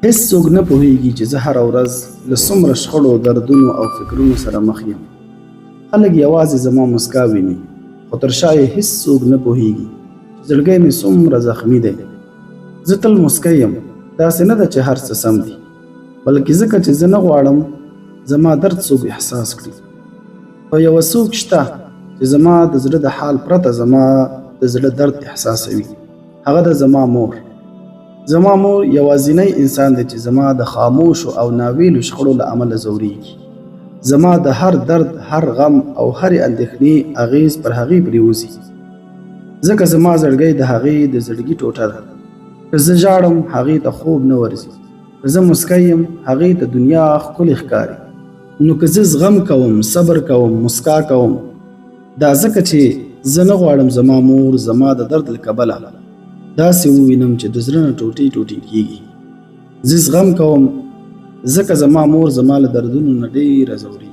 هیڅ څوک نه پوهیږي چې زه هره ورځ له څومره شخړو دردونو او فکرونو سره مخ یم. خلک یوازې زما مسکا ویني، خو تر شا یې هیڅ څوک نه پوهیږي چې زړګی مې څومره زخمي دی. زه تل مسکی یم، داسې نه ده چې هر څه سم دي، بلکې ځکه چې زه نه غواړم زما درد څوک احساس کړي. خو یوه څوک شته چې زما د زړه د حال پرته زما د زړه درد احساسوي. هغه ده زما مور. زما مور یوازینی انسان دی چې زما د خاموشو او ناویلو شخړو له امله ځورېږي. زما د هر درد، هر غم او هرې اندېښنې اغیز پر هغې پرېوځي، ځکه زما زړګی د هغې د زړګي ټوټه ده. که زه ژاړم هغې ته خوب نه ورځي، که زه مسکی یم هغې ته دنیا ښکلې ښکاري. نو که زه زغم کوم، صبر کوم، مسکا کوم، دا ځکه چې زه نه غواړم زما مور زما د درد له کبله داسې ووینم چې د زړه نه ټوټې ټوټې کېږي. زه زغم کوم ځکه زما مور زما له دردونو نه ډېره ځورېږي.